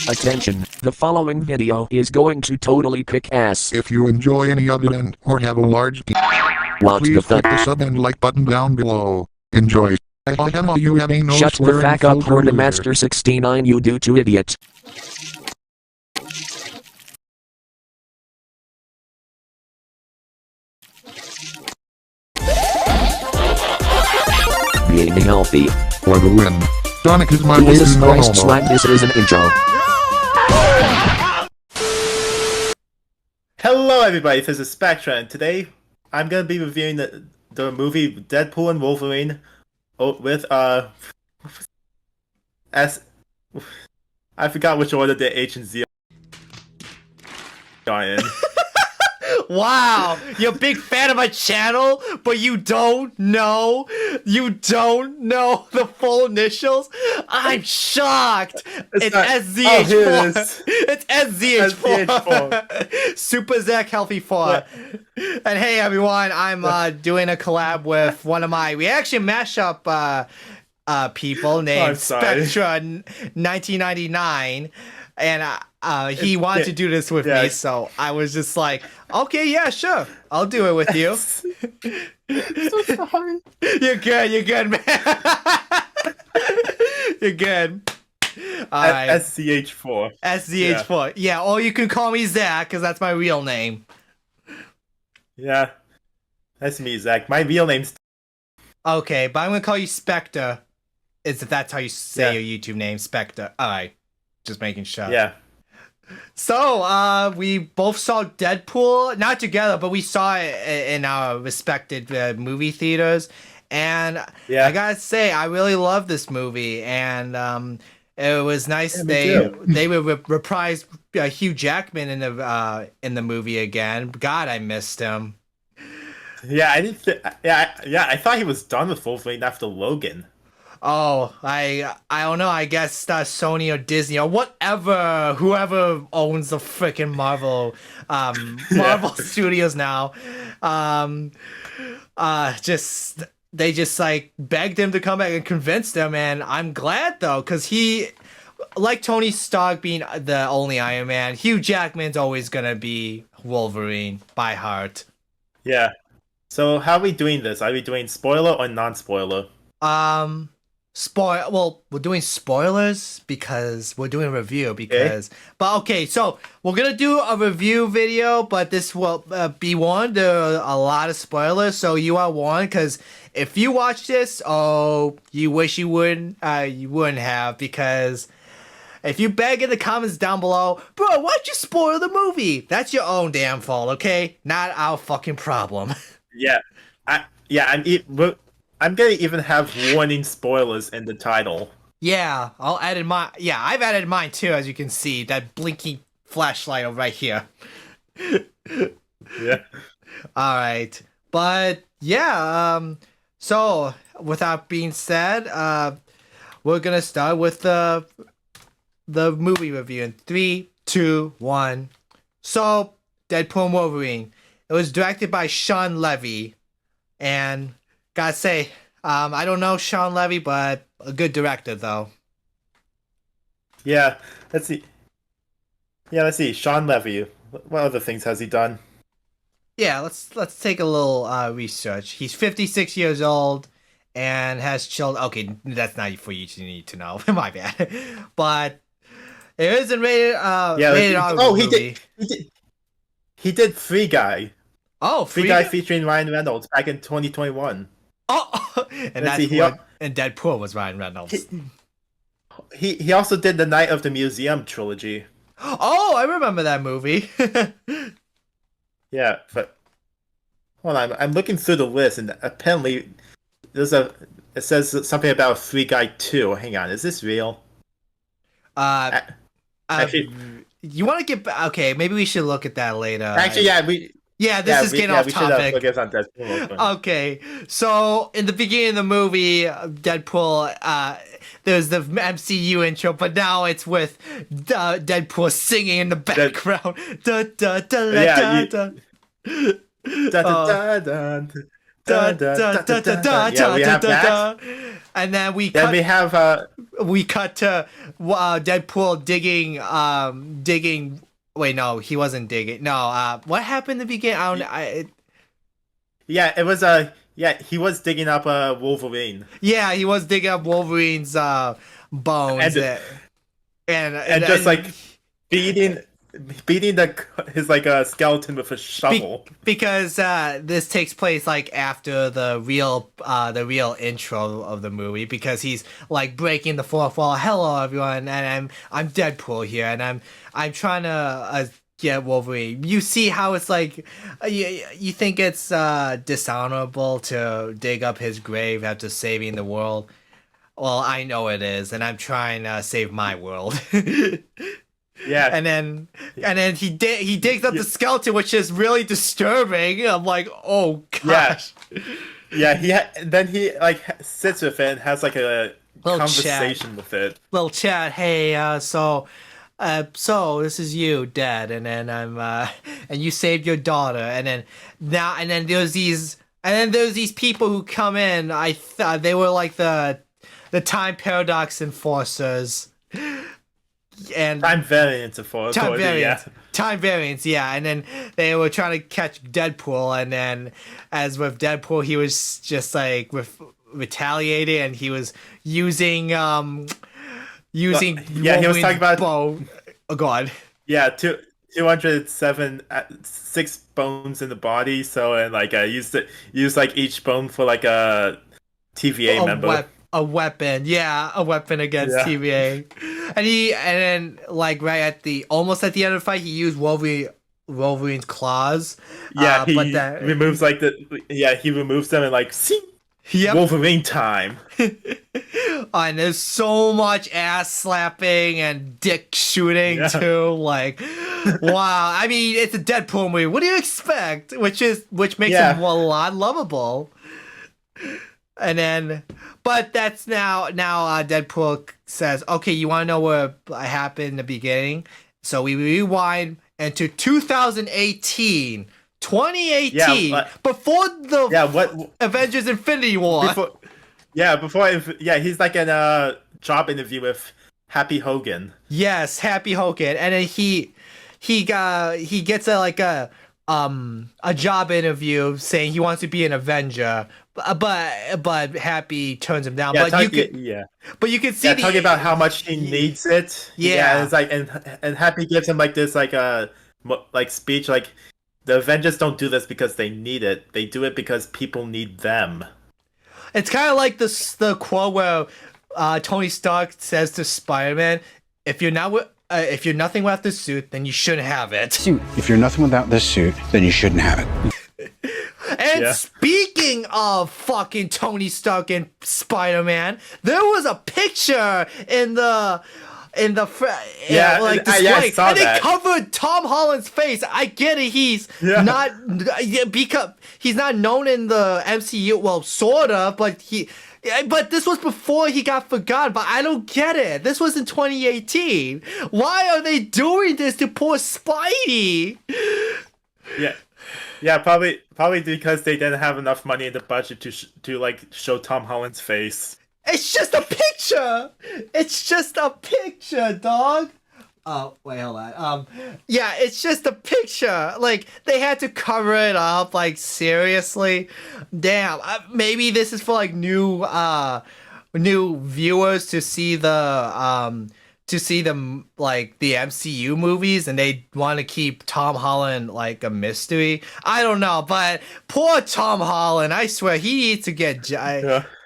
Attention, the following video is going to totally kick ass. If you enjoy any of it and or have a large What the please click fuck? the sub and like button down below. Enjoy. You have a no Shut the swearing fuck up, filter user. Master 69, you do to idiot. Being healthy. For the win. Sonic is my Jesus latest no Christ, homo. swag, this is an intro. Hello everybody, this is Spectra, and today I'm gonna be reviewing the movie Deadpool and Wolverine with I forgot which order the H and Z are in. Wow, you're a big fan of my channel, but you don't know the full initials? I'm shocked. It's SZH4. here it is. It's SZH4. Super Zach Healthy 4. And hey everyone, I'm doing a collab with one of we actually mash up people named Spectra 1999. And he wanted to do this with me, so I was just like, okay, yeah, sure, I'll do it with you. So sorry. You're good, man. You're good. All right. SCH4. SZH4. Yeah, or you can call me Zach, because that's my real name. Yeah. That's me, Zach. My real name's... Okay, but I'm going to call you Spectre. If that's how you say your YouTube name, Spectre. All right. Just making sure. Yeah. So, we both saw Deadpool, not together, but we saw it in our respected movie theaters. And I gotta say, I really love this movie. And it was nice they reprised Hugh Jackman in the movie again. God, I missed him. Yeah, I didn't. I thought he was done with Wolverine after Logan. Oh, I don't know. I guess Sony or Disney or whatever, whoever owns the freaking Marvel Studios now, they just like begged him to come back and convinced him, and I'm glad though, because he, like Tony Stark being the only Iron Man, Hugh Jackman's always gonna be Wolverine by heart. Yeah. So how are we doing this? Are we doing spoiler or non-spoiler? Well, we're doing spoilers because we're doing a review but okay, so we're gonna do a review video, but this will be warned, there are a lot of spoilers, so you are warned, because if you watch this, you wish you wouldn't have, because if you beg in the comments down below, bro, why'd you spoil the movie? That's your own damn fault, okay? Not our fucking problem. I'm gonna even have warning spoilers in the title. Yeah, I'll add in my. Yeah, I've added mine too, as you can see. That blinky flashlight over right here. Yeah. All right, but yeah. So without being said, we're gonna start with the movie review in 3, 2, 1. So Deadpool and Wolverine. It was directed by Sean Levy, and gotta say, I don't know Sean Levy, but a good director though. Yeah, let's see. Sean Levy. What other things has he done? Yeah, let's take a little research. He's 56 years old and has children. Okay, that's not for you to need to know. My bad. But it isn't rated. Rated R. Oh, he did Free Guy. Oh, Free Guy featuring Ryan Reynolds back in 2021. Oh, and and Deadpool was Ryan Reynolds. He also did the Night of the Museum trilogy. Oh, I remember that movie. Yeah, but hold on, I'm looking through the list, and apparently it says something about Free Guy 2. Hang on, is this real? Actually, you want to get okay? Maybe we should look at that later. Actually, this is getting off topic. On Deadpool. Okay, so in the beginning of the movie, Deadpool, there's the MCU intro, but now it's with Deadpool singing in the background. Da, da, da, da, da, da. Yeah, we have that. And then we Then cut. we have We cut to Deadpool digging. Wait, no, he wasn't digging. No, what happened in the beginning? I don't. yeah, it was he was digging up Wolverine. Yeah, he was digging up Wolverine's bones and just like beating his skeleton with a shovel. Because this takes place like after the real intro of the movie, because he's like breaking the fourth wall. Hello everyone, and I'm Deadpool here, and I'm trying to get Wolverine. You see how it's like you think it's dishonorable to dig up his grave after saving the world. Well, I know it is, and I'm trying to save my world. Yeah, and then he digs up the skeleton, which is really disturbing. I'm like, oh gosh. Yeah. Then he like sits with it and has like a little conversation with it. Little chat. Hey, so this is you, Dad, and then I'm and you saved your daughter, and then there's these people who come in. I thought they were like the time paradox enforcers. And time variance, yeah, and then they were trying to catch Deadpool, and then as with Deadpool, he was just like retaliating, and he was using he was talking about bow. Oh god, yeah, 207 6 bones in the body, so and like use like each bone for like a TVA member. A weapon against TVA. And then like right at almost at the end of the fight, he used Wolverine's claws. Yeah, he but removes he removes them and like, see, yep. Wolverine time. And there's so much ass slapping and dick shooting too. Like, wow. I mean, it's a Deadpool movie. What do you expect? Which makes him a lot lovable. And then, but that's now Deadpool says, okay, you want to know what happened in the beginning? So we rewind into 2018, before the Avengers Infinity War. He's like in a job interview with Happy Hogan. Yes, Happy Hogan. And then he gets a job interview saying he wants to be an Avenger, but Happy turns him down. But you can see talking about how much he needs it. Yeah, it's like and Happy gives him like this like speech like, the Avengers don't do this because they need it. They do it because people need them. It's kind of like the quote where Tony Stark says to Spider-Man, if you're nothing without this suit, then you shouldn't have it. If you're nothing without this suit, then you shouldn't have it. And speaking of fucking Tony Stark and Spider-Man, there was a picture in the display, and they covered Tom Holland's face. I get it, he's not because he's not known in the MCU. Well, sorta, but this was before he got forgotten. But I don't get it. This was in 2018. Why are they doing this to poor Spidey? Yeah, probably because they didn't have enough money in the budget to like show Tom Holland's face. It's just a picture. It's just a picture, dog. Oh, wait, hold on. Yeah, it's just a picture. Like, they had to cover it up. Like, seriously, damn. Maybe this is for like new viewers to see the like the MCU movies, and they want to keep Tom Holland like a mystery. I don't know, but poor Tom Holland. I swear he needs to get.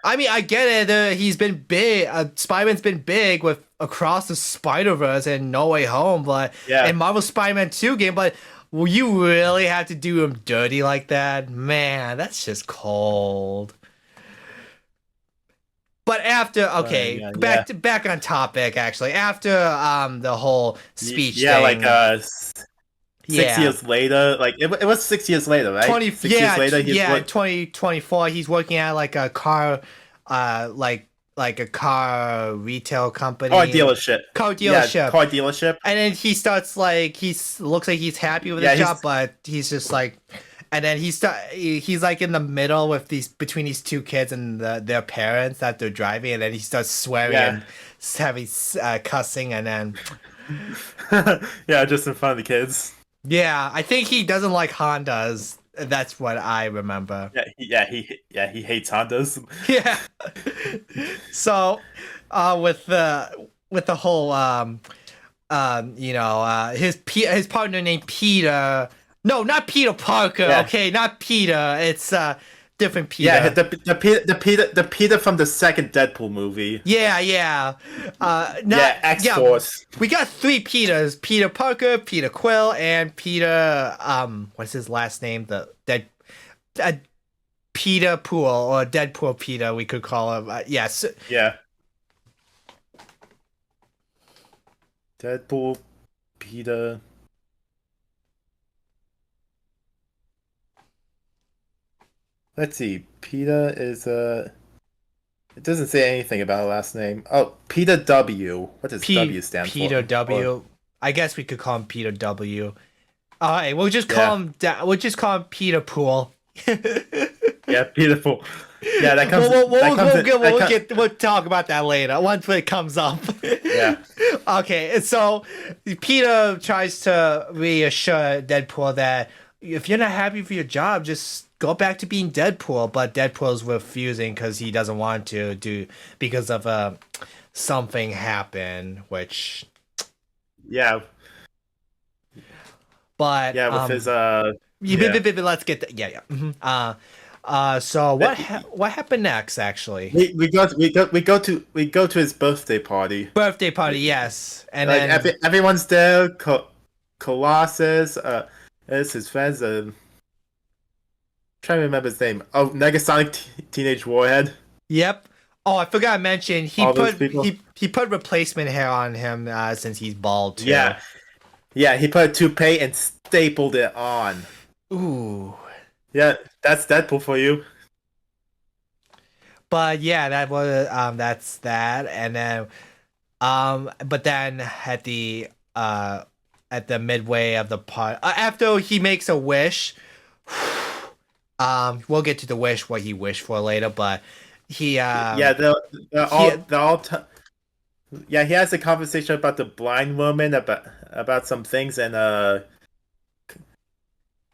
I mean, I get it. He's been big. Spider-Man's been big with Across the Spider-Verse and No Way Home, and Marvel Spider-Man 2 game. But will you really have to do him dirty like that? Man, that's just cold. But after, back on topic. Actually, after the whole speech thing, 6 years later, like it was 6 years later, right? 6 years later, 2024. He's working at like a car, like a car retail company, car dealership, and then he starts like looks like he's happy with his job, but he's just like, and then he's like in the middle with between these two kids and their parents that they're driving, and then he starts swearing and having cussing, and then yeah, just in front of the kids. yeah, I think he doesn't like Hondas. That's what I remember. He hates Hondas. Yeah. So, with the whole his partner named Peter. No, not Peter Parker. Yeah. Okay, not Peter. It's different Peter. Yeah, the Peter from the second Deadpool movie. Yeah. X-Force. We got 3 Peters: Peter Parker, Peter Quill, and Peter. What's his last name? Peter Pool, or Deadpool Peter, we could call him. Yes. Yeah. Deadpool, Peter. Let's see. Peter is It doesn't say anything about a last name. Oh, Peter W. What does W stand for? Peter W. I guess we could call him Peter W. All right, we'll just call him. We'll just call him Peter Pool. Yeah, Peter Pool. Yeah, that comes. We'll talk about that later once it comes up. Yeah. Okay, so Peter tries to reassure Deadpool that if you're not happy with your job, just go back to being Deadpool. But Deadpool's refusing because he doesn't want to because of something happened, which. Yeah. But with his let's get that. Yeah. Mm-hmm. So what happened next? Actually, we go to his birthday party. Birthday party, yes, and like then everyone's there. Colossus, is his friends. Trying to remember his name. Oh, Negasonic Teenage Warhead. Yep. Oh, I forgot to mention he put replacement hair on him since he's bald too. Yeah, he put a toupee and stapled it on. Ooh. Yeah, that's Deadpool for you. But yeah, that was that's that, and then but then at the midway of the part, after he makes a wish, we'll get to the wish what he wished for later, but he he has a conversation about the blind woman about some things, and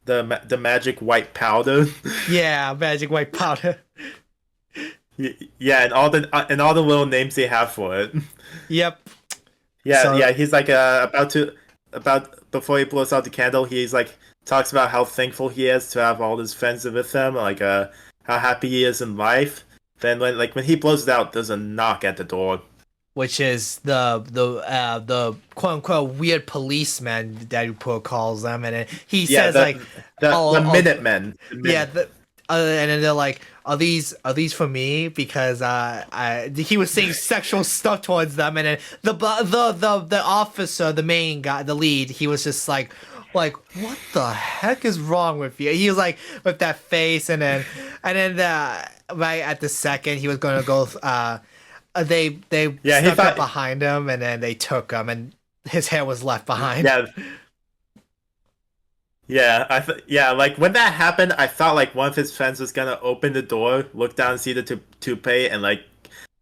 the magic white powder. Yeah, magic white powder. Yeah, and all the little names they have for it. Yep. Yeah, he's like about before he blows out the candle, he's like talks about how thankful he is to have all his friends with him, like how happy he is in life. Then when he blows it out, there's a knock at the door, which is the quote unquote weird policeman that Deadpool calls them, and he says the Minutemen. Yeah, and then they're like, "Are these for me?" Because he was saying sexual stuff towards them, and then the officer, the main guy, the lead, he was just like, what the heck is wrong with you? He was like with that face, and then right at the second he was gonna go. They snuck up behind him, and then they took him, and his hair was left behind. Like when that happened, I thought like one of his friends was gonna open the door, look down, see the toupee, and like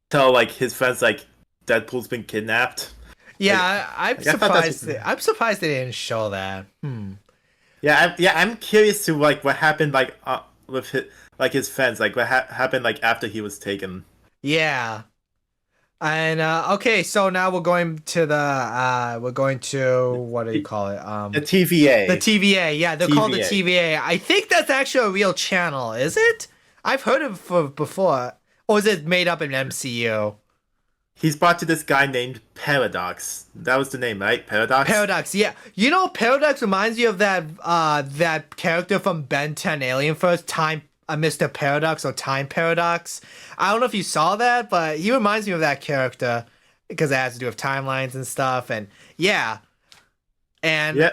tell like his friends like Deadpool's been kidnapped. Yeah, I'm surprised. I'm surprised they didn't show that. Yeah, I'm curious to like what happened like with his friends, like what happened like after he was taken. Yeah. And okay, so now we're going to what do you call it? The TVA. The TVA, yeah, they're called the TVA. I think that's actually a real channel, is it? I've heard of it before, or is it made up in MCU? He's brought to this guy named Paradox. That was the name, right? Paradox. Paradox, yeah. You know, Paradox reminds me of that character from Ben 10 Alien First, Mr. Paradox or Time Paradox. I don't know if you saw that, but he reminds me of that character because it has to do with timelines and stuff. And yeah, and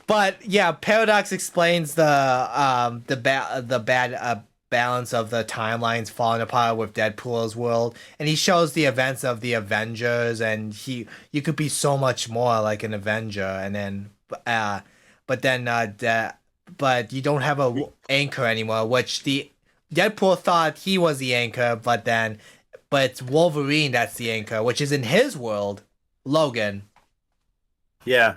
but yeah, Paradox explains the bad balance of the timelines falling apart with Deadpool's world, and he shows the events of the Avengers, and you could be so much more like an Avenger, and then but then but you don't have a anchor anymore. Which the Deadpool thought he was the anchor, but it's Wolverine that's the anchor, which is in his world, Logan. Yeah.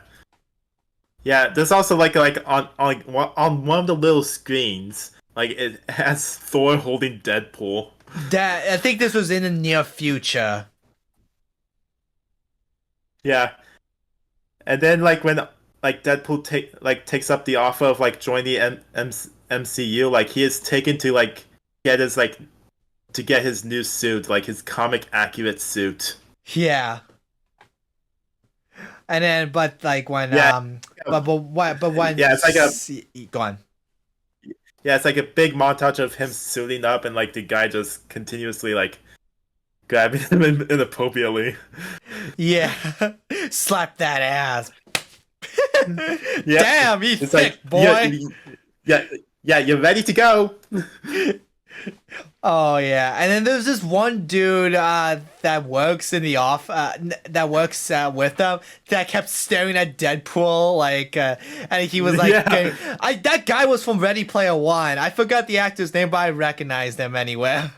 Yeah, there's also like on one of the little screens, like it has Thor holding Deadpool. That I think this was in the near future. Yeah, and then like when like Deadpool takes up the offer of like join the MCU, like he is taken to like get his like to get his new suit, like his comic accurate suit. Yeah. And then, but like when but when Yeah, it's like go on. Yeah, it's like a big montage of him suiting up and like the guy just continuously like grabbing him inappropriately. Yeah, slap that ass. Yeah, Damn, he's it's thick, like, boy. Yeah, you're ready to go. Oh yeah, and then there's this one dude that works in the that works with them that kept staring at Deadpool and he was like, Yeah. that guy was from Ready Player One. I forgot the actor's name, but I recognized him anywhere.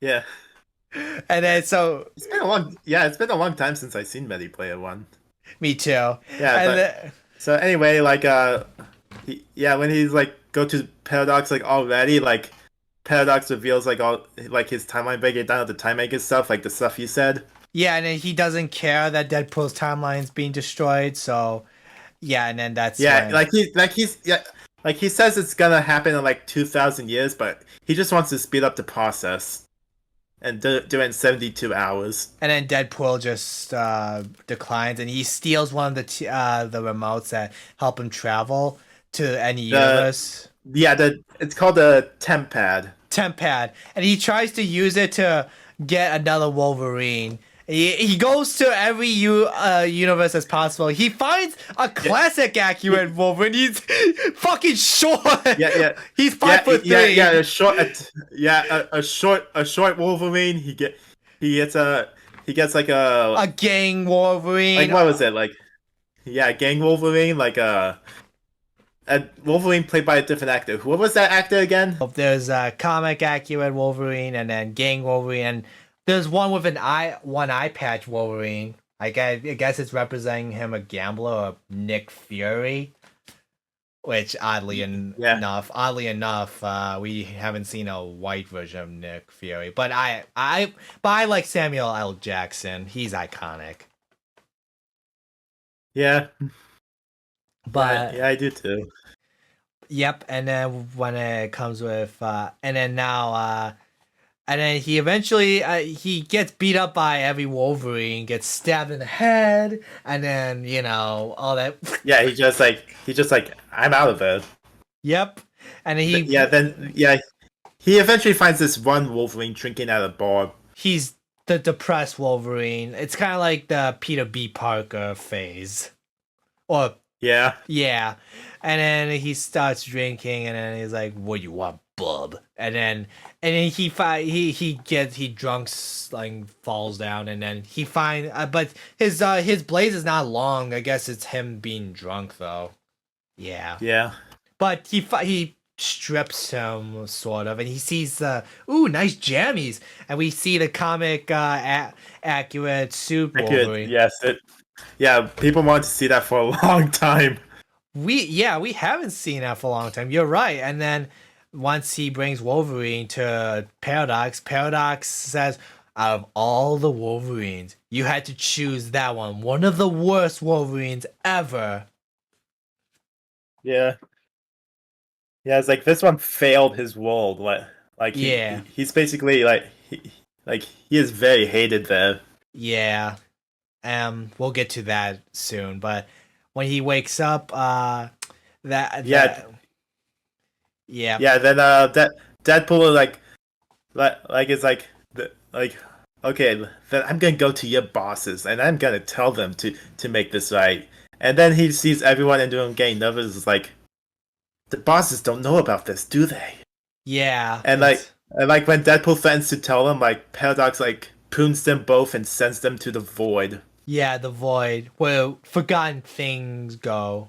Yeah, And then so it's been a long time since I've seen Ready Player One. me too. Yeah, And but so anyway, like when he's like go to Paradox like already, like Paradox reveals like all like his timeline breaking down of the time maker stuff, like the stuff he said. yeah, and then he doesn't care that Deadpool's timeline's being destroyed. So yeah, and then that's when... like he says it's gonna happen in like 2,000 years, but he just wants to speed up the process and do it in 72 hours. And then Deadpool just declines, and he steals one of the remotes that help him travel to any universe. Yeah, it's called a temp pad. Temp pad, and he tries to use it to get another Wolverine. He goes to every universe as possible. He finds a classic accurate Wolverine. He's fucking short. Yeah. He's 5'3". Yeah, a short Wolverine. He gets like A gang Wolverine. like what was it like? Yeah, gang Wolverine, like a Wolverine played by a different actor. What was that actor again? There's a comic accurate Wolverine, and then gang Wolverine, and there's one with one eye patch Wolverine. I guess it's representing him a gambler or Nick Fury. Which oddly enough, we haven't seen a white version of Nick Fury. But I like Samuel L. Jackson. He's iconic. Yeah. But yeah, I do too. Yep, and then when it comes with and then now and then he eventually he gets beat up by every Wolverine, gets stabbed in the head, and then all that. Yeah, he just like I'm out of it. Yep, and he he eventually finds this one Wolverine drinking at a bar. He's the depressed Wolverine. It's kind of like the Peter B. Parker phase, or yeah, and then he starts drinking, and then he's like, "What do you want, bub?" And then he drunks like falls down, and then he but his blaze is not long. I guess it's him being drunk though. Yeah. But he strips him sort of, and he sees nice jammies, and we see the comic accurate suit Wolverine. Yes, people want to see that for a long time. We haven't seen that for a long time. You're right. And then once he brings Wolverine to Paradox says, out of all the Wolverines, you had to choose that one of the worst Wolverines ever. Yeah, it's like this one failed his world. He's basically he is very hated there. Yeah, we'll get to that soon. But when he wakes up, Then Deadpool is okay, then I'm gonna go to your bosses and I'm gonna tell them to make this right. And then he sees everyone in the room getting nervous. It's like, the bosses don't know about this, do they? Yeah. And when Deadpool threatens to tell them, like Paradox prunes them both and sends them to the void. Yeah, the void where forgotten things go.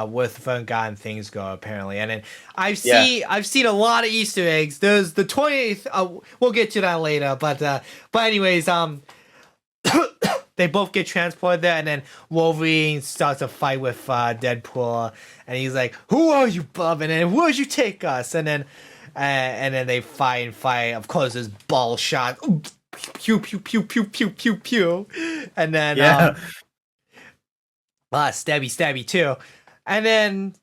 with Forgotten Things go apparently, and then I've seen a lot of Easter eggs. There's the 20th. We'll get to that later, but anyways, they both get transported there, and then Wolverine starts a fight with Deadpool, and he's like, "Who are you, bub?" And then, "Where'd you take us?" And then they fight and fight. Of course, there's ball shot. Pew pew pew pew pew pew pew, and then stabby too, and then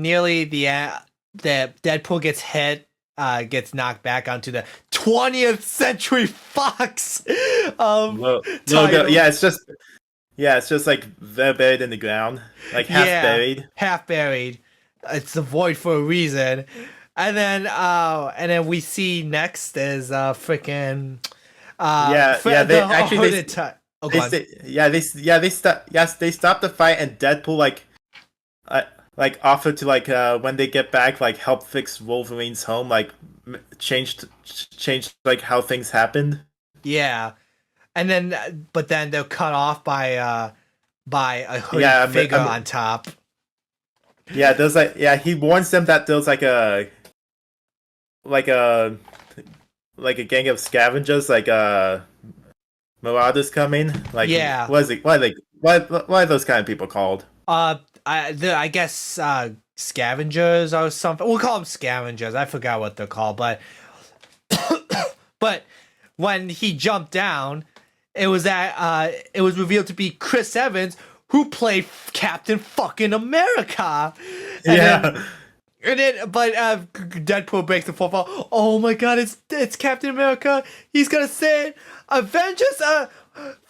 nearly the Deadpool gets hit, gets knocked back onto the 20th Century Fox. Yeah, it's just like they're buried in the ground, like half buried. It's the void for a reason. And then we see next is freaking they stopped the fight, and Deadpool offered to when they get back help fix Wolverine's home, changed how things happened. Yeah, and then but then they're cut off by a hooded figure on top. Yeah, there's he warns them that there's a gang of scavengers, marauders coming. What is it? What are those kind of people called? I guess scavengers or something. We'll call them scavengers. I forgot what they're called, but when he jumped down, it was revealed to be Chris Evans, who played Captain fucking America. And then Deadpool breaks the fourth wall. Oh my god, it's Captain America. He's gonna say, "Avengers,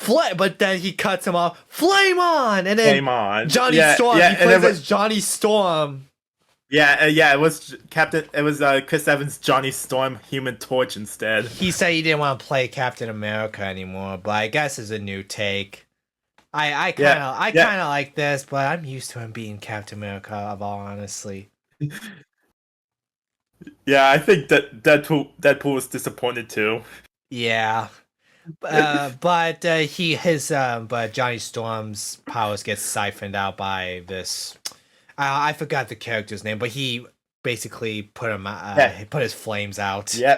but then he cuts him off. Flame on! And then Flame on. Johnny Storm. He plays as Johnny Storm. It was Chris Evans' Johnny Storm, Human Torch instead. He said he didn't want to play Captain America anymore, but I guess it's a new take. I kind of like this, but I'm used to him being Captain America, of all honesty. Yeah, I think that Deadpool was disappointed too. Yeah, but Johnny Storm's powers get siphoned out by this. I forgot the character's name, but he basically put him. He put his flames out. Yeah,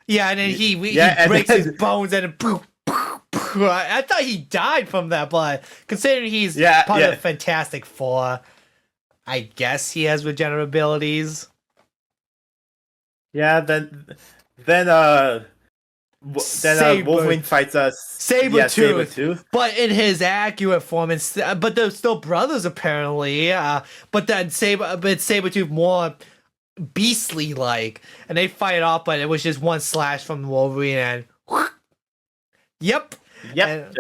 and then he breaks his bones and poof. I thought he died from that, but considering he's part of the Fantastic Four, I guess he has regenerative abilities. Yeah, then Wolverine fights Sabretooth. But in his accurate form, but they're still brothers apparently. But Sabretooth more beastly like, and they fight off, but it was just one slash from Wolverine and yep. And,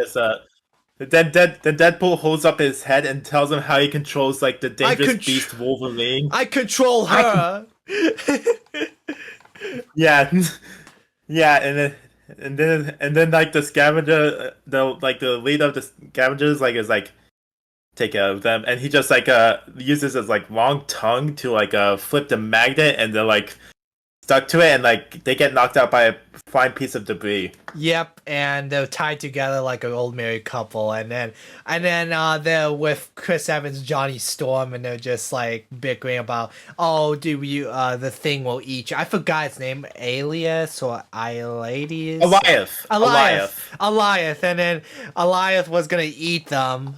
then Deadpool holds up his head and tells him how he controls the dangerous beast Wolverine. I control her. Yeah, and then the scavenger, the leader of the scavengers is take care of them, and he just uses his long tongue to flip the magnet, and they're stuck to it, and they get knocked out by a fine piece of debris. Yep, and they're tied together like an old married couple, and then they're with Chris Evans, Johnny Storm, and they're just bickering about, the thing will eat you. I forgot its name, Alias or Iolades? Eliath, and then Eliath was gonna eat them.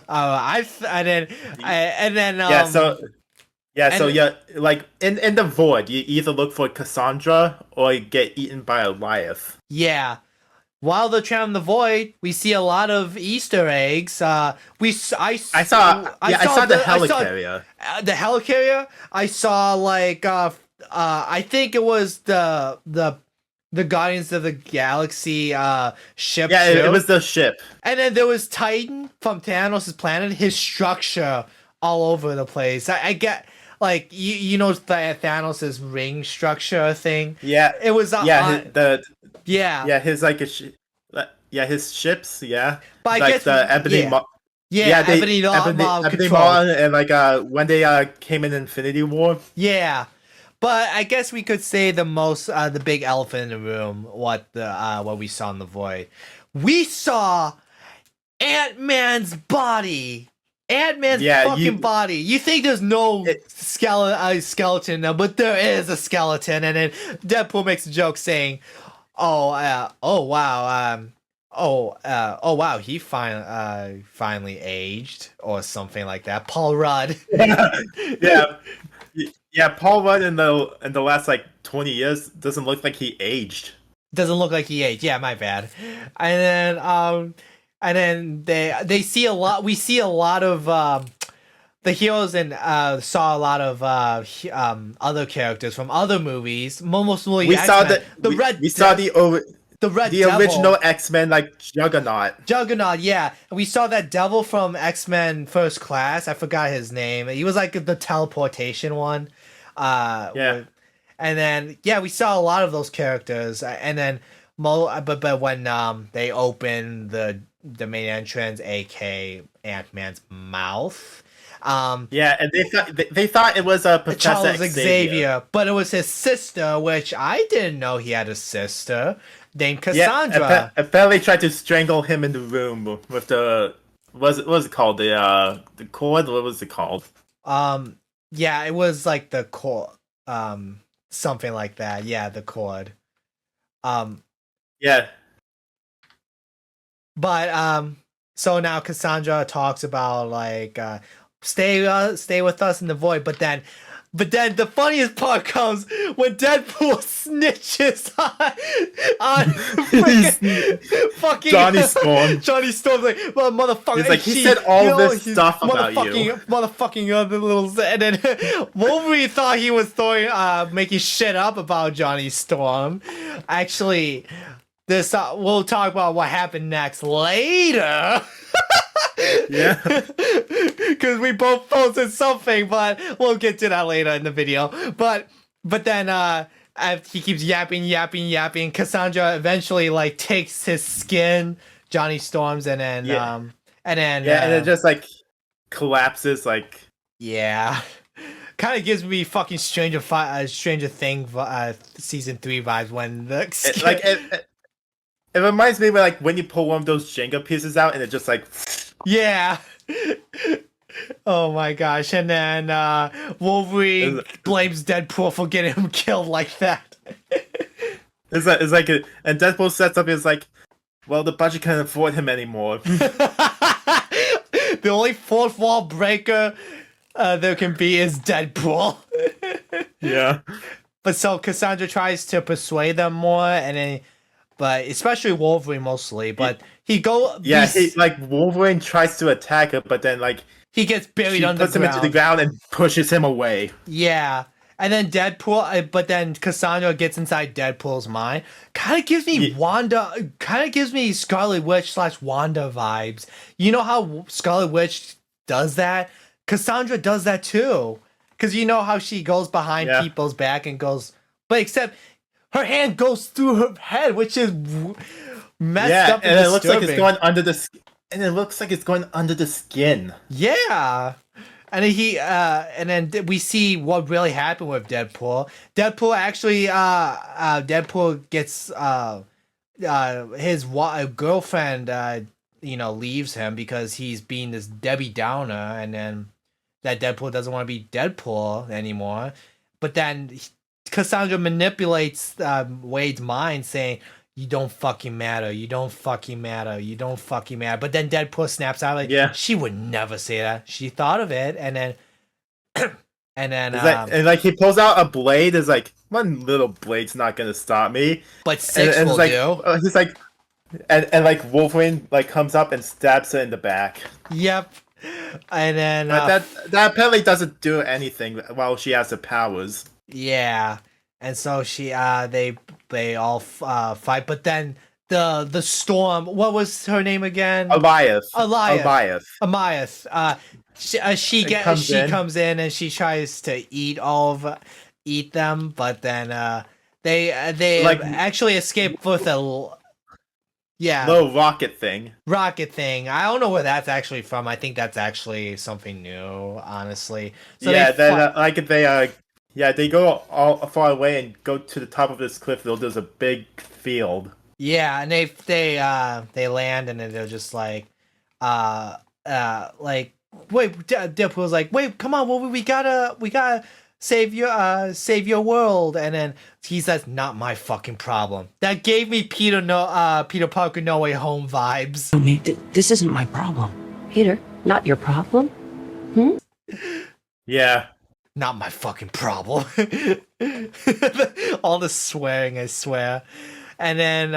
In the void, you either look for Cassandra or you get eaten by Eliath. Yeah. While they're traveling the void, we see a lot of Easter eggs. I saw the helicarrier. The helicarrier. I saw I think it was the Guardians of the Galaxy ship. Yeah, too. It was the ship. And then there was Titan from Thanos' planet. His structure all over the place. I get. Thanos' ring structure thing. Yeah, it was. His ships. Yeah, but I guess the Ebony. Ebony Maw, and when they came in Infinity War. Yeah, but I guess we could say the big elephant in the room. What we saw in the void. We saw Ant-Man's body. Ant-Man's Yeah, fucking body. You think there's no skeleton, but there is a skeleton. And then Deadpool makes a joke saying, oh wow, oh wow, he finally aged or something like that. Paul Rudd. yeah, yeah. Paul Rudd in the last like 20 years doesn't look like he aged. Doesn't look like he aged. Yeah, my bad. And then they see a lot. We see a lot of the heroes and saw a lot of other characters from other movies. Mostly We saw X-Men. we saw the original Devil. X-Men like Juggernaut. Juggernaut, yeah. We saw that devil from X-Men First Class. I forgot his name. He was like the teleportation one. Yeah. And then we saw a lot of those characters. And then but when they open the main entrance, aka Ant-Man's mouth. Yeah, and they thought it was Professor Charles Xavier. Xavier, but it was his sister, which I didn't know he had a sister named Cassandra. Yeah, apparently tried to strangle him in the room with the what was it called? The cord? What was it called? Yeah, it was like the cord, something like that. Yeah, the cord. Yeah. But so now Cassandra talks about like stay with us in the void, but then the funniest part comes when Deadpool snitches on fucking Johnny Storm. Johnny Storm's like, well, motherfucker. He's like, he said all this stuff about you. Motherfucking other little. And then Wolverine thought he was throwing, making shit up about Johnny Storm. Actually, this we'll talk about what happened next later. Yeah. Because we both posted something, but we'll get to that later in the video. But then he keeps yapping. Cassandra eventually like takes his skin, Johnny Storm's, and then and it just like collapses like. Yeah. Kind of gives me fucking Stranger Thing season 3 vibes when the it reminds me of like when you pull one of those Jenga pieces out and it just like. Yeah. Oh my gosh. And then Wolverine blames Deadpool for getting him killed like that. And Deadpool sets up is like, well, the budget can't afford him anymore. The only fourth wall breaker there can be is Deadpool. Yeah. But so Cassandra tries to persuade them more, and then, but especially Wolverine mostly. But Wolverine tries to attack her, but then like he gets buried underground. Puts him into the ground and pushes him away. Yeah. And then but then Cassandra gets inside Deadpool's mind. Kind of gives me Scarlet Witch / Wanda vibes. You know how Scarlet Witch does that? Cassandra does that too. Because you know how she goes behind people's back and goes, but except her hand goes through her head, which is messed up and disturbing. It looks like it's going under the skin. Yeah. And then we see what really happened with Deadpool. Deadpool actually, Deadpool gets his girlfriend, leaves him because he's being this Debbie Downer, and then that Deadpool doesn't want to be Deadpool anymore. But then Cassandra manipulates Wade's mind, saying, "You don't fucking matter. You don't fucking matter. You don't fucking matter." But then Deadpool snaps out like, she would never say that. She thought of it, and then, he pulls out a blade. Is like, one little blade's not gonna stop me. But six will do. He's like, and like Wolverine like comes up and stabs her in the back. Yep. And then but that apparently doesn't do anything while she has the powers. Yeah. And so they all fight, but then the Storm. What was her name again? Amaya. She comes in and she tries to eat them, but then they actually escape with a little rocket thing. I don't know where that's actually from. I think that's actually something new, honestly. So they go all far away and go to the top of this cliff. There's a big field. Yeah, and they land, and then they're just like Deadpool's like, wait, come on, Wolverine, we gotta save your world. And then he says, not my fucking problem. That gave me Peter Parker No Way Home vibes. This isn't my problem. Peter, not your problem? Yeah. Not my fucking problem. All the swearing, I swear. And then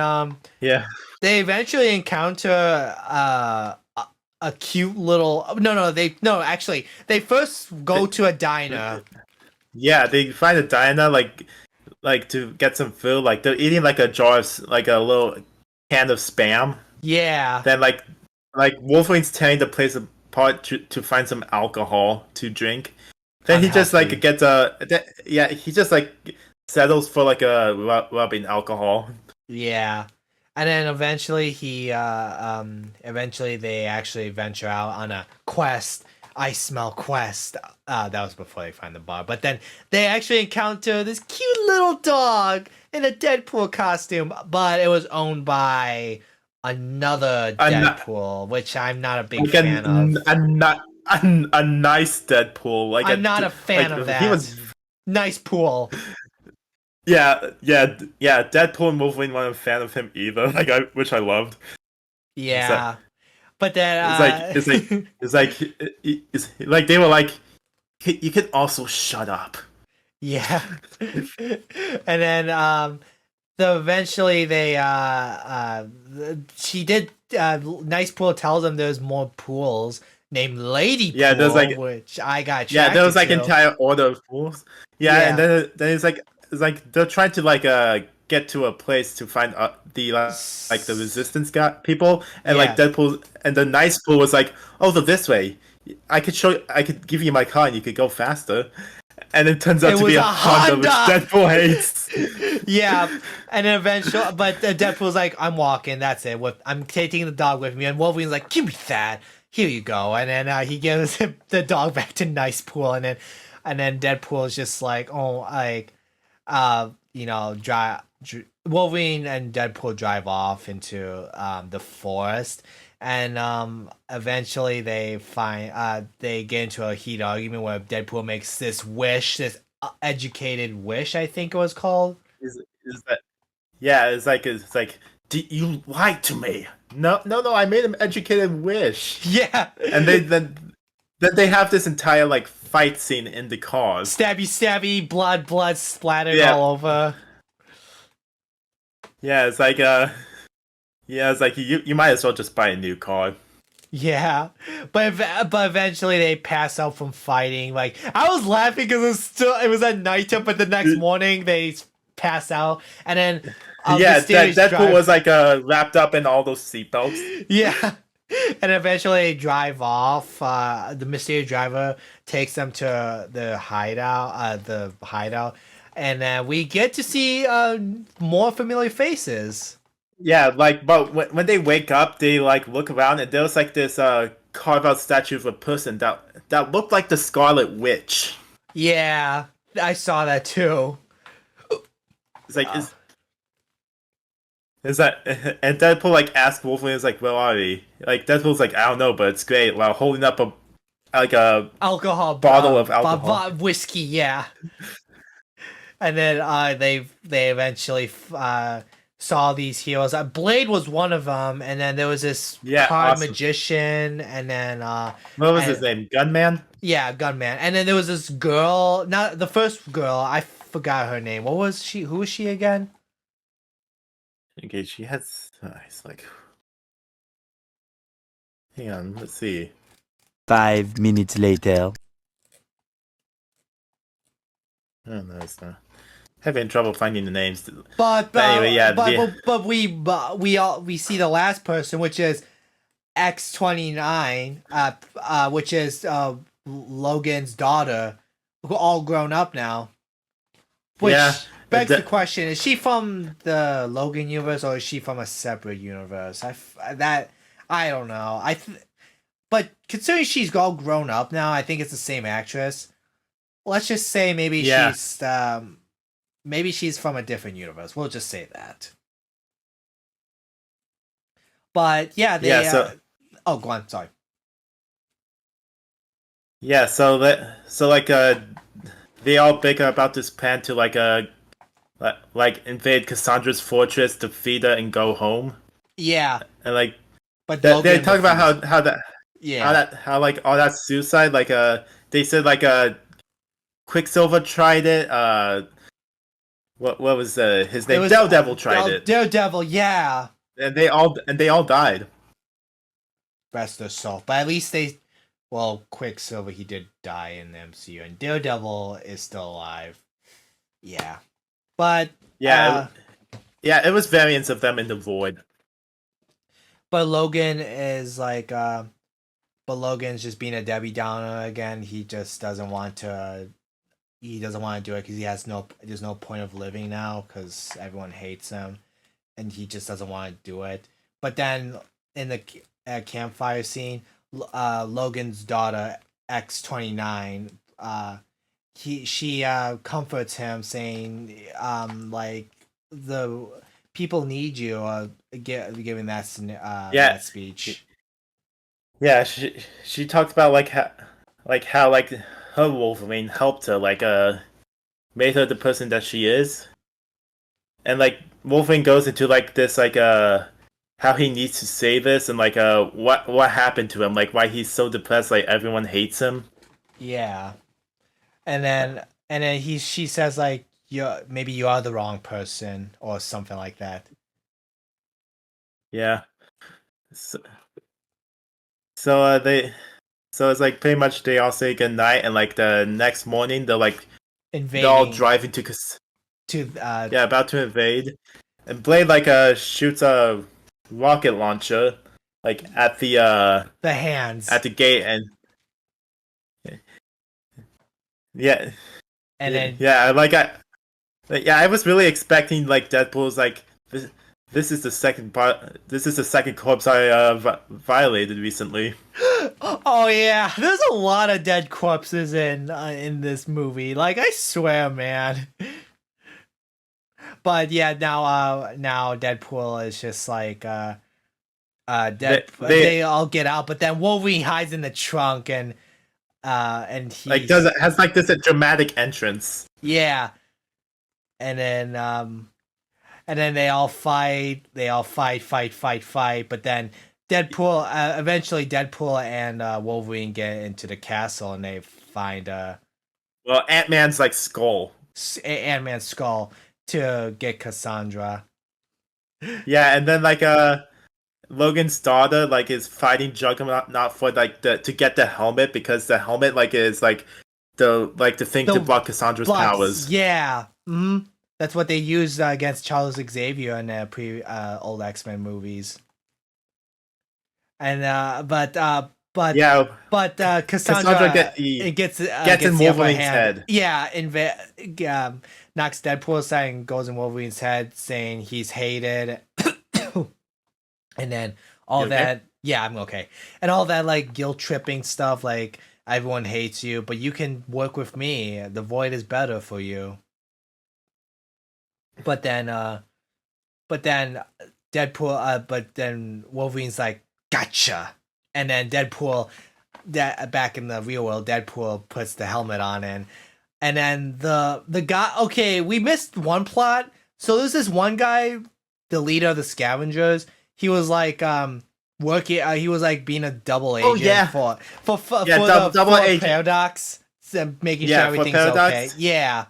Yeah. they eventually encounter a cute little actually they first go to a diner. Yeah, they find a diner like to get some food. Like they're eating like a jar of like a little can of spam. Yeah. Then like Wolverine's tearing the place apart to find some alcohol to drink. Then he just like gets he just like settles for like a rubbing alcohol. Yeah. And then eventually they actually venture out on a quest. I smell quest. That was before they find the bar. But then they actually encounter this cute little dog in a Deadpool costume, but it was owned by another Deadpool, which I'm not a big fan of. A nice Deadpool. Like I'm not a fan of that. He was nice pool. Yeah. Deadpool and Wolverine weren't a fan of him either. Which I loved. Yeah, but then it's like they were like, you can also shut up. Yeah, and then eventually they she did Nice Pool tells them there's more pools named Lady Pool, there's like which I got. Yeah, there was like entire order of pools. Yeah, and then it's like they're trying to like get to a place to find the the resistance people, and like Deadpool and the Nice Pool was like, oh, this way. I could give you my car and you could go faster. And it turns out to be a Honda, which Deadpool hates. Yeah, and then eventually, but Deadpool's like, I'm walking, that's it. I'm taking the dog with me, and Wolverine's like, give me that. Here you go. And then he gives the dog back to Nice Pool, and then Deadpool is just like, Wolverine and Deadpool drive off into the forest. And eventually they get into a heated argument where Deadpool makes this wish, this educated wish, I think it was called. Is that? Yeah, it's like you lied to me. No, I made an educated wish. Yeah, and then they have this entire like fight scene in the cars. Stabby, blood splattered all over. Yeah, it's like you might as well just buy a new car. Yeah, but eventually they pass out from fighting. Like I was laughing because it was at nighttime, but the next morning they pass out, and then Deadpool was like wrapped up in all those seatbelts. Yeah, and eventually they drive off. The mysterious driver takes them to the hideout, and then we get to see more familiar faces. Yeah, but when they wake up, they like look around, and there was like this carved out statue of a person that looked like the Scarlet Witch. Yeah, I saw that too. It's like is that and Deadpool like asks Wolverine, is like, where are we? Like Deadpool's like, I don't know, but it's great. While holding up a alcohol bottle of alcohol, whiskey, yeah. And then they eventually saw these heroes. Blade was one of them, and then there was this card magician, and then what was his name? Gunman? Yeah, Gunman. And then there was this girl, not the first girl, I forgot her name. What was she? Who was she again? Okay, she has it's like, hang on, let's see. 5 minutes later. Oh no, it's not. Having trouble finding the names. But anyway, yeah. But we see the last person, which is X-29, which is Logan's daughter, who all grown up now. Which begs the question: is she from the Logan universe, or is she from a separate universe? I don't know. But considering she's all grown up now, I think it's the same actress. Let's just say maybe she's maybe she's from a different universe. We'll just say that. But yeah, they. Oh, go on. Sorry. Yeah, they all bicker about this plan to like invade Cassandra's fortress, defeat her, and go home. Yeah, And like but they Logan talk about refused. Yeah, how like all that suicide they said Quicksilver tried it. What was his it name? was Daredevil tried it, Daredevil. Yeah, and they all died. rest their soul. But at least well, Quicksilver he did die in the MCU, and Daredevil is still alive. Yeah, but Yeah, it was variants of them in the void. but Logan is like but Logan's just being a Debbie Downer again. He just doesn't want to. He doesn't want to do it because he has no. There's no point of living now because everyone hates him, and he just doesn't want to do it. But then in the campfire scene, Logan's daughter X29, she comforts him, saying, like the people need you. Giving that that speech. Yeah, she talked about how her Wolverine helped her, made her the person that she is. And like Wolverine goes into like this how he needs to save this and what happened to him, like why he's so depressed, like everyone hates him. Yeah, and then she says like maybe you are the wrong person or something like that. Yeah. So, so it's like pretty much they all say goodnight, and like the next morning they're all Invading driving to about to invade, and Blade shoots a rocket launcher at the hands at the gate, and yeah, and then yeah, I was really expecting like Deadpool's this is the second part. This is the second corpse I violated recently. oh yeah, there's a lot of dead corpses in this movie. Like I swear, man. But yeah, now Deadpool is just like they all get out, but then Wolverine hides in the trunk and he has like this dramatic entrance. yeah, and then they all fight, fight, but then Deadpool eventually Deadpool and Wolverine get into the castle and they find Ant-Man's skull. Ant-Man's skull to get Cassandra. Yeah, and then Logan's daughter is fighting Juggernaut not for to get the helmet, because the helmet is the thing to block Cassandra's powers. Yeah. Mm-hmm. That's what they used against Charles Xavier in the old X-Men movies. And Cassandra gets in Wolverine's head. Yeah, knocks Deadpool aside and goes in Wolverine's head, saying he's hated. And then all that, yeah, I'm okay. And all that guilt tripping stuff, like everyone hates you, but you can work with me. The void is better for you. But then Deadpool, but then Wolverine's like, gotcha. And then Deadpool, back in the real world, Deadpool puts the helmet on, and then the guy. Okay, we missed one plot. So there's this one guy, the leader of the scavengers. He was working. He was being a double agent for double agent Paradox, making sure everything's okay. Yeah.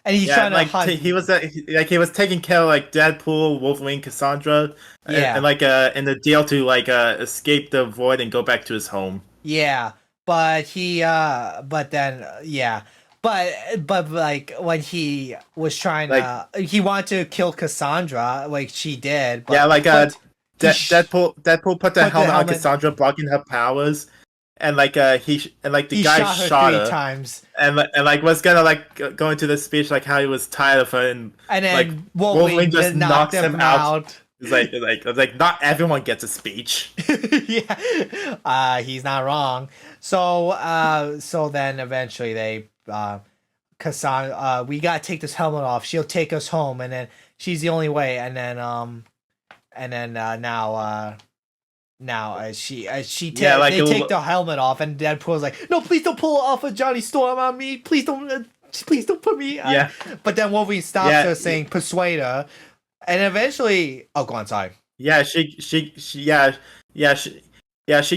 And he's trying to hunt. He was he was taking care of Deadpool, Wolverine, Cassandra, and in the deal to escape the void and go back to his home. Yeah, but when he was trying he wanted to kill Cassandra, she did. But, Deadpool put the helmet on Cassandra, blocking her powers. And the guy shot her 3 times, and was gonna go into the speech how he was tired of her, and then Wolverine just knocks him out. It's not everyone gets a speech. Yeah, he's not wrong. So then eventually they Cassandra, we gotta take this helmet off. She'll take us home, and then she's the only way. And then now now Yeah, like they a take little- the helmet off, and Deadpool's like, no, please don't pull off a Johnny Storm on me. Please don't put me. Yeah. But then Wolverine stops Yeah. her, saying, "Persuade her," and eventually, oh, go on, sorry. Yeah, she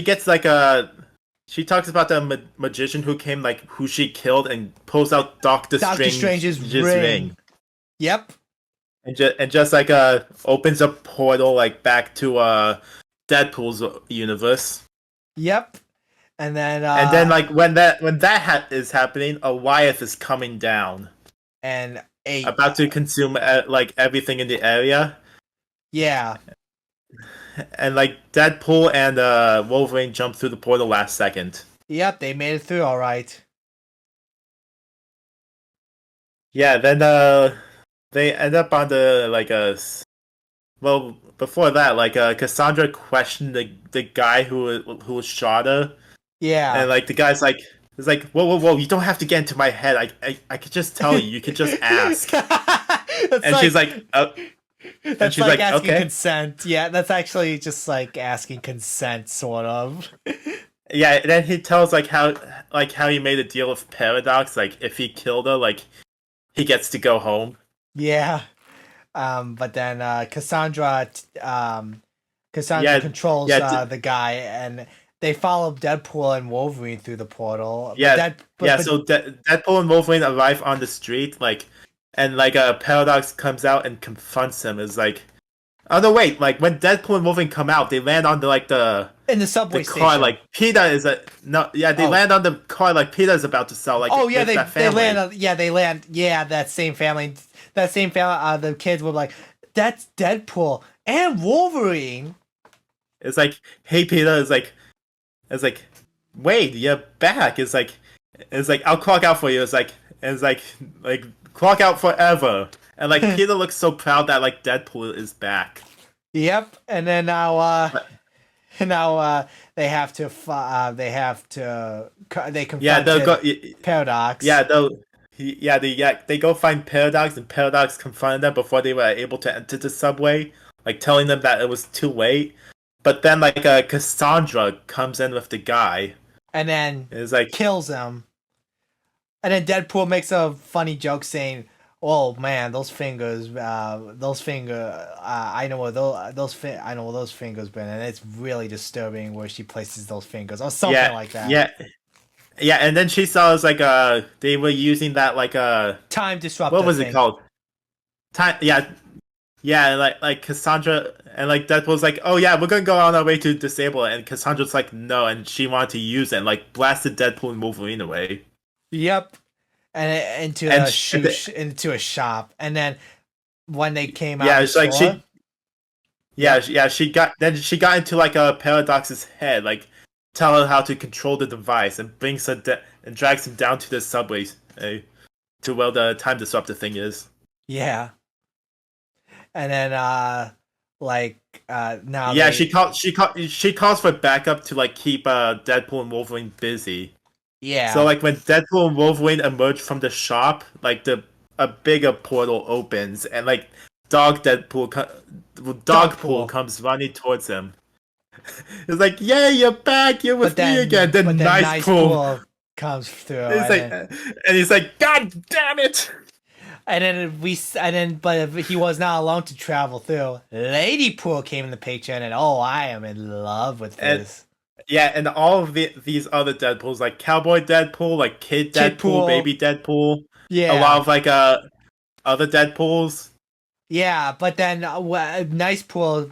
gets like a. She talks about the magician who came, like who she killed, and pulls out Doctor Strange's Strange's ring. Yep. and just like opens a portal like back to Deadpool's universe. Yep. And then Like when that is happening, a Wyeth is coming down, and about to consume like everything in the area. Yeah. And like Deadpool and Wolverine jumped through the portal last second. Yep, they made it through all right. Yeah, then they end up on the like well, before that, like Cassandra questioned the guy who shot her. Yeah. And like the guy's like, it's like, whoa, you don't have to get into my head. I could just tell you. You could just ask. And she's like, that's she's like like, asking okay. consent. Yeah, that's actually just like asking consent, sort of. Yeah, and then he tells like how he made a deal with Paradox. Like if he killed her, like he gets to go home. Yeah. But then Cassandra controls the guy, and they follow Deadpool and Wolverine through the portal. Yeah, so Deadpool and Wolverine arrive on the street, like, and like Paradox comes out and confronts him. Is like, oh no, wait! Like when Deadpool and Wolverine come out, they land on in the subway the car. station. Like Peter is they land on the car like Peter's about to sell. Like they land that same family. The kids were like, that's Deadpool and Wolverine. It's like, hey Peter, it's like, Wade, you're back. It's like, I'll clock out for you. It's like clock out forever. And like Peter looks so proud that like Deadpool is back. Yep. And then now they have to confront Paradox. They go find Paradox, and Paradox confronted them before they were able to enter the subway, like telling them that it was too late. But then like Cassandra comes in with the guy, and then is like kills him. And then Deadpool makes a funny joke saying, "Oh man, those fingers, I know where those fingers been, and it's really disturbing where she places those fingers or something like that." Yeah, and then she saw like they were using that like time disruptor. What was it called? Time. Yeah, like Cassandra and like Deadpool's like, oh yeah, we're gonna go on our way to disable it, and Cassandra's like, no, and she wanted to use it and like blasted Deadpool and Wolverine away. Yep, and into a shop, and then when they came out, she got into like a Paradox's head, like tell her how to control the device, and brings her and drags him down to the subway to where the time disruptor thing is. Yeah. And then now she calls for backup to like keep Deadpool and Wolverine busy. Yeah. So like when Deadpool and Wolverine emerge from the shop, like a bigger portal opens, and like Dogpool comes running towards him. It's like, yeah, you're back, you're with me again. Then Nice Pool comes through. And he's like, God damn it! But he was not alone to travel through. Lady Pool came in the picture, and I am in love with this. And all of these other Deadpools, like Cowboy Deadpool, like Kid Deadpool, Baby Deadpool, a lot of like other Deadpools. Yeah, but then Nice Pool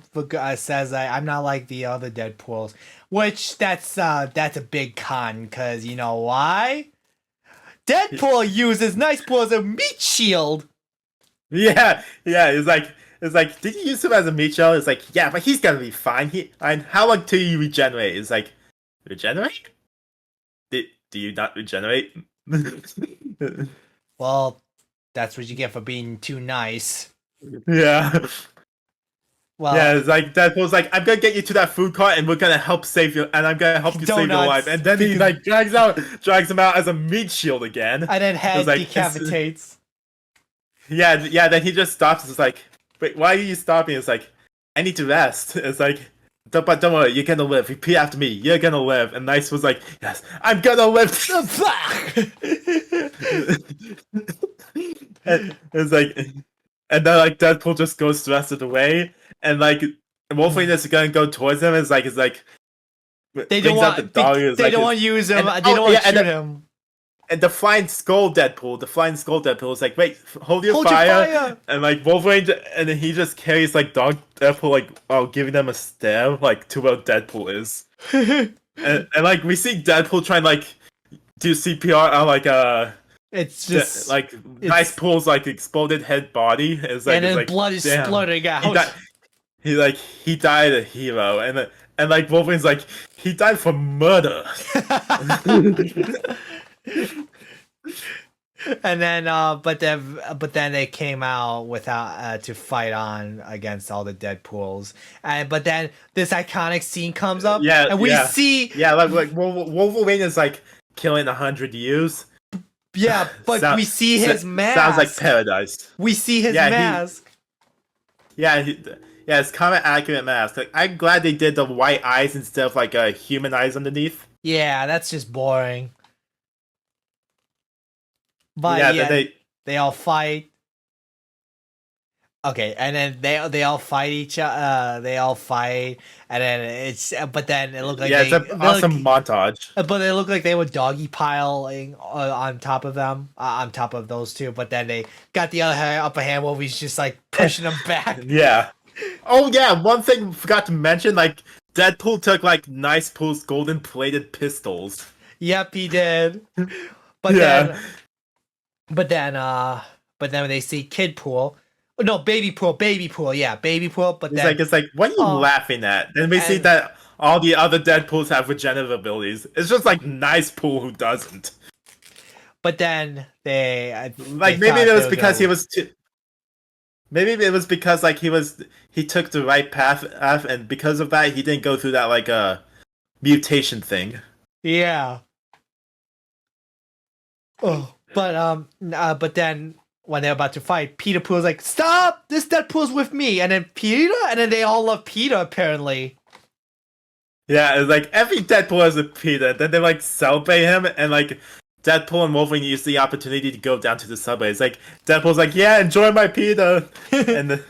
says I'm not like the other Deadpools, which that's a big con, because you know why? Deadpool uses Nice Pool as a meat shield. Yeah, it's like, did you use him as a meat shield? It's like, yeah, but he's gonna be fine. How long till you regenerate? It's like, regenerate? Do you not regenerate? Well, that's what you get for being too nice. Yeah. Well, yeah, it's like Deadpool's like, I'm gonna get you to that food cart, and we're gonna help save you, and I'm gonna help you save your life. And then he like drags him out as a meat shield again. And then head decapitates. Yeah. Then he just stops. It's like, wait, why are you stopping? It's like, I need to rest. It's like, but don't worry, you're gonna live. Repeat after me. You're gonna live. And Nice was like, yes, I'm gonna live. And it's like, and then like Deadpool just goes the rest of the way, and like Wolverine is gonna go towards him. It's like They don't want. They don't want to use him. They don't want to shoot him. And the flying skull Deadpool is like, wait, hold your fire. And like Wolverine, and then he just carries like Dog Deadpool, like giving them a stab, like to where Deadpool is. and like we see Deadpool trying like do CPR on like it's just Nice Pool's like exploded head body. It's like, and then it's like, blood is splurting out. He died a hero, and like Wolverine's like, he died for murder. And then but then they came out without to fight on against all the Deadpools, but then this iconic scene comes up, and we see like Wolverine is like killing 100 youths. Yeah, but we see his mask. Sounds like paradise. We see his mask. It's common accurate mask. Like, I'm glad they did the white eyes instead of like human eyes underneath. Yeah, that's just boring. But they all fight. Okay, and then they all fight each other. They all fight, and then but then it looked like it's an awesome montage. But they look like they were doggy piling on top of them, on top of those two. But then they got the upper hand where he's just like pushing them back. Yeah. Oh yeah, one thing I forgot to mention, like Deadpool took like Nice Pool's golden plated pistols. Yep, he did. But then when they see Kid Pool. No, Baby Pool, yeah, Baby Pool. But then it's like, what are you laughing at? Then we see that all the other Deadpools have regenerative abilities. It's just like Nice Pool who doesn't. But then maybe it was because he was too. Maybe it was because like he took the right path, and because of that he didn't go through that like mutation thing. Yeah. Oh, but then. When they're about to fight, Peter Pool's like, "Stop! This Deadpool's with me!" And then they all love Peter, apparently. Yeah, it's like every Deadpool has a Peter. Then they like celebrate him, and like Deadpool and Wolverine use the opportunity to go down to the subway. It's like Deadpool's like, "Yeah, enjoy my Peter," and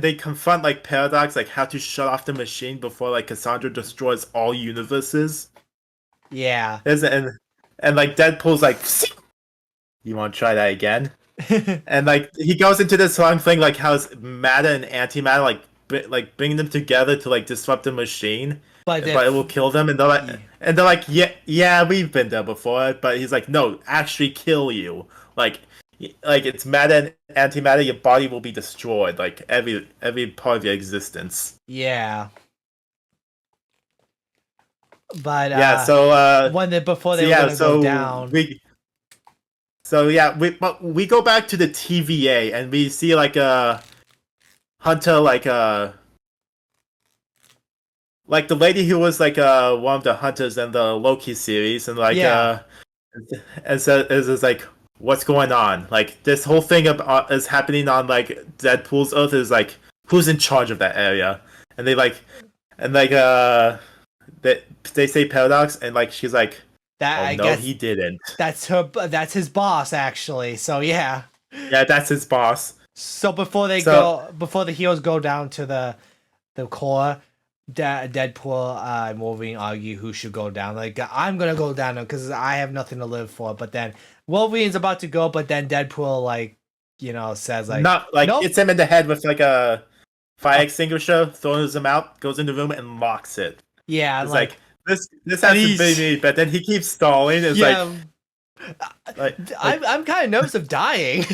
they confront like Paradox like how to shut off the machine before like Cassandra destroys all universes. Yeah, and like Deadpool's like, you want to try that again? And like he goes into this long thing like how matter and antimatter like bring them together to like disrupt the machine, but it will kill them. And they're like, yeah, we've been there before. But he's like, no, actually kill you. Like it's matter and antimatter. Your body will be destroyed. Like every part of your existence. Yeah. But before they were gonna go down, we go back to the TVA and we see like a Hunter like the lady who was like one of the hunters in the Loki series, and like and so is like, what's going on? Like this whole thing is happening on like Deadpool's Earth. Is like, who's in charge of that area? And they say Paradox, and like she's like, I guess he didn't. That's his boss, actually. So yeah, that's his boss. So before the heroes go down to the core, Deadpool and Wolverine argue who should go down. Like, I'm gonna go down because I have nothing to live for. But then Wolverine's about to go, but then Deadpool says like, not like, nope. Hits him in the head with like a fire extinguisher, throws him out, goes in the room and locks it. Yeah, it's like this has to be me, but then he keeps stalling. It's I'm kind of nervous of dying.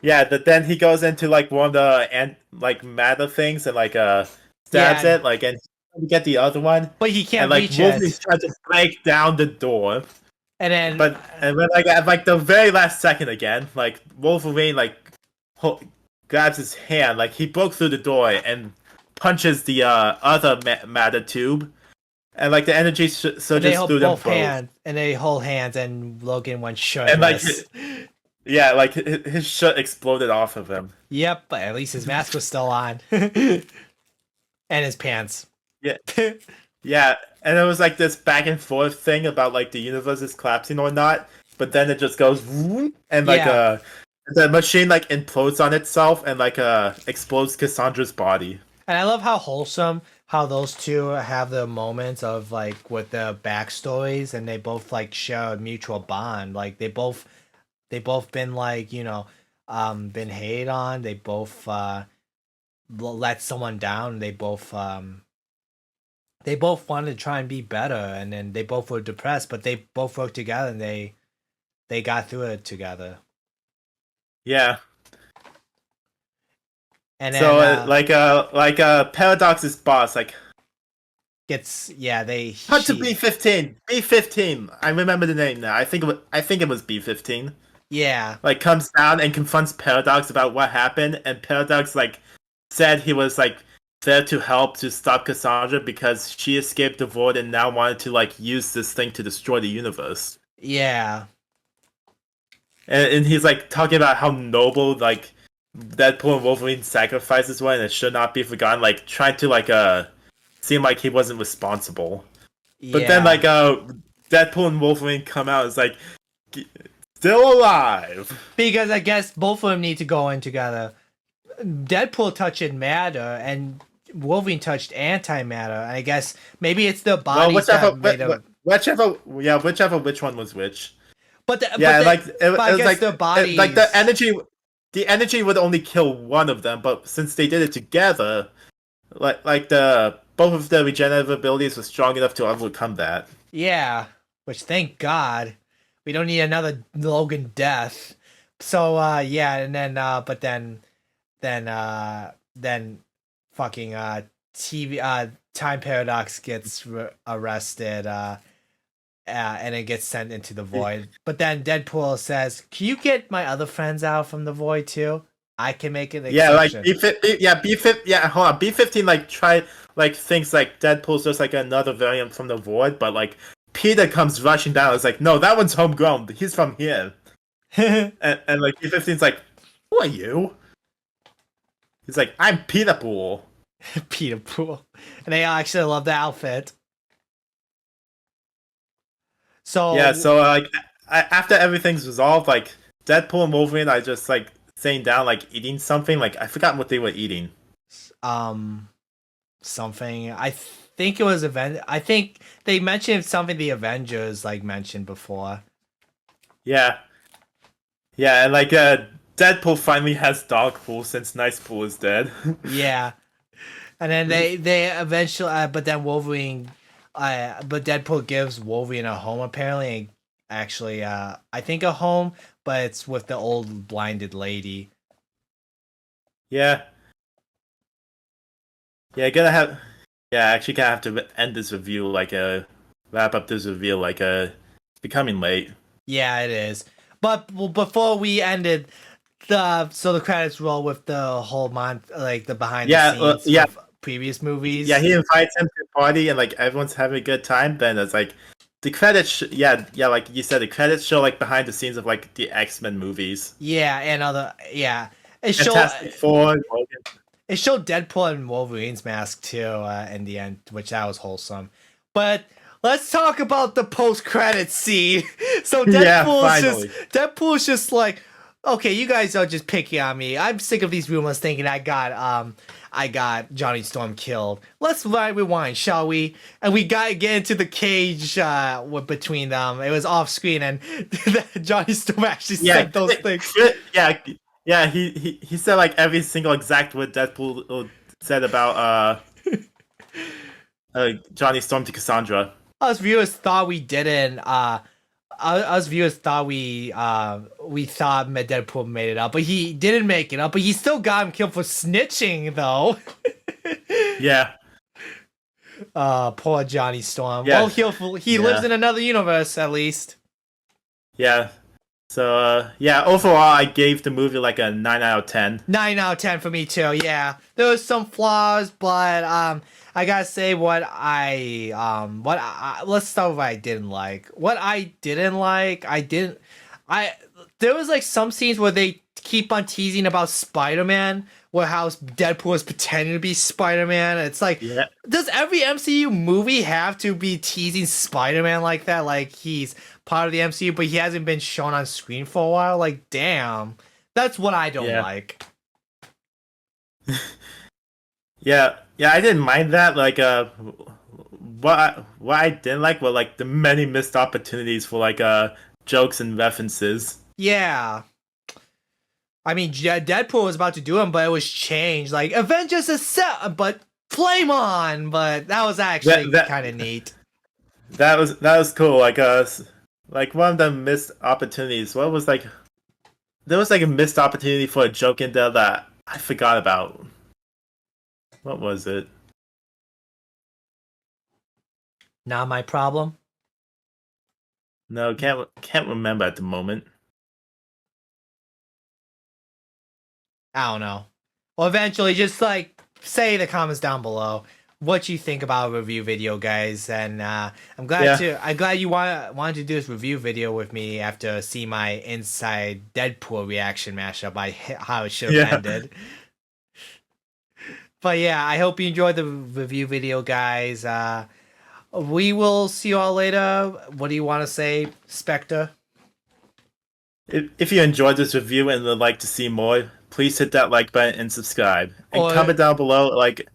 Yeah, but then he goes into like one of the matter things and like stabs it, like, and we get the other one, but he can't reach it. Wolverine's trying to break down the door, and then like at like the very last second again, like Wolverine grabs his hand, like he broke through the door and punches the other matter tube, and like the energy surges through them both. And they hold hands, and Logan went shirtless. And Yeah, like his shirt exploded off of him. Yep, but at least his mask was still on. And his pants. Yeah, yeah, and it was like this back and forth thing about like the universe is collapsing or not, but then it just goes vroom, and like Yeah. the machine like implodes on itself and like explodes Cassandra's body. And I love how wholesome how those two have the moments of like with the backstories, and they both like share a mutual bond. Like they both been like, been hated on. They both let someone down. They both wanted to try and be better, and then they both were depressed, but they both worked together, and they got through it together. Yeah. And So then Paradox's boss like cut to B-15. B-15. I remember the name now. I think it was B-15. Yeah. Like comes down and confronts Paradox about what happened, and Paradox like said he was like there to help to stop Cassandra because she escaped the void and now wanted to like use this thing to destroy the universe. Yeah. And he's like talking about how noble like Deadpool and Wolverine sacrifices were, and it should not be forgotten. Like trying to like seem like he wasn't responsible. But then like Deadpool and Wolverine come out as like still alive because I guess both of them need to go in together. Deadpool touched matter, and Wolverine touched antimatter. And I guess maybe it's the bodies whichever which one was which. But it was like the bodies, like the energy would only kill one of them, but since they did it together, like the both of the regenerative abilities were strong enough to overcome that. Yeah, which thank God, we don't need another Logan death. So and then but then fucking TV Time Paradox gets arrested. And it gets sent into the void. But then Deadpool says, "Can you get my other friends out from the void too? I can make an exception." Hold on. B-15 thinks like Deadpool's just like another variant from the void, but like Peter comes rushing down. It's like, no, that one's homegrown. He's from here. and like B-15's like, who are you? He's like, I'm Peter Pool. Peter Pool, and I actually love the outfit. So after everything's resolved, like Deadpool and Wolverine are just like sitting down, like eating something. Like I forgot what they were eating. Something. I think it was I think they mentioned something the Avengers like mentioned before. Yeah, and like Deadpool finally has Dog Pool since Nice Pool is dead. Yeah, and then they eventually, but then Wolverine. But Deadpool gives Wolverine a home apparently. Actually, I think a home, but it's with the old blinded lady. Yeah. Actually gonna have to end this review, wrap up this review, becoming late. Yeah, it is. But before we ended, the credits roll with the whole month, like the behind the scenes of previous movies. Yeah, he invites him to a party and like everyone's having a good time. Then it's like the credits, like you said, the credits show like behind the scenes of like the X-Men movies. Yeah, and other it Fantastic Four, Logan. It showed Deadpool and Wolverine's mask too in the end, which that was wholesome. But let's talk about the post-credit scene. So Deadpool's just like, okay, you guys are just picking on me. I'm sick of these rumors thinking I got Johnny Storm killed. Let's rewind, shall we? And we got to get into the cage between them. It was off screen, and Johnny Storm actually said those things. Yeah, he said like every single exact word Deadpool said about Johnny Storm to Cassandra. Us viewers thought we didn't. Us viewers thought we thought Deadpool made it up, but he didn't make it up. But he still got him killed for snitching, though. Yeah. Poor Johnny Storm. Yeah. Well, he lives in another universe, at least. Yeah. So overall, I gave the movie like a 9 out of 10. 9 out of 10 for me too. Yeah, there was some flaws, but I gotta say let's start with what I didn't like. What I didn't like, there was like some scenes where they keep on teasing about Spider-Man, where how Deadpool is pretending to be Spider-Man. It's like, does every MCU movie have to be teasing Spider-Man like that? Like he's part of the MCU, but he hasn't been shown on screen for a while. Like, damn, that's what I don't like. Yeah, I didn't mind that. Like, what I didn't like were like the many missed opportunities for like jokes and references. Yeah. I mean, Deadpool was about to do them, but it was changed. Like, Avengers is set, but flame on. But that was actually kind of neat. That was cool. Like one of the missed opportunities. What was like? There was like a missed opportunity for a joke in there that I forgot about. What was it? Not my problem. No, can't remember at the moment. I don't know. Well, eventually, just like say in the comments down below what you think about a review video, guys. And I'm glad you wanted to do this review video with me after seeing my inside Deadpool reaction mashup by how it should have ended. But yeah, I hope you enjoyed the review video, guys. We will see you all later. What do you want to say, Spectre? If you enjoyed this review and would like to see more, please hit that like button and subscribe. And comment down below, like,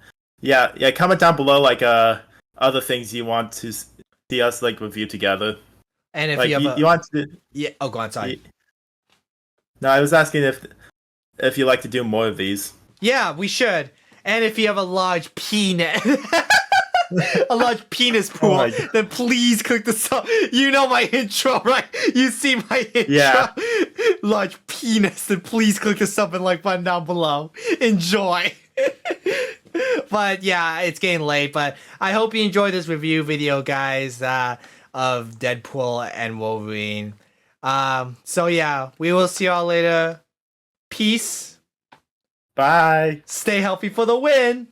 comment down below, like, other things you want to see us, like, review together. And if like, you have you want to... Yeah, oh, go on, sorry. No, I was asking if you like to do more of these. Yeah, we should. And if you have a large penis... a large penis pool, then please click the sub. You know my intro, right? You see my intro. Yeah. Large penis, then please click the sub and like button down below. Enjoy. But yeah, it's getting late. But I hope you enjoyed this review video, guys, of Deadpool and Wolverine. So yeah, we will see y'all later. Peace. Bye. Stay healthy for the win.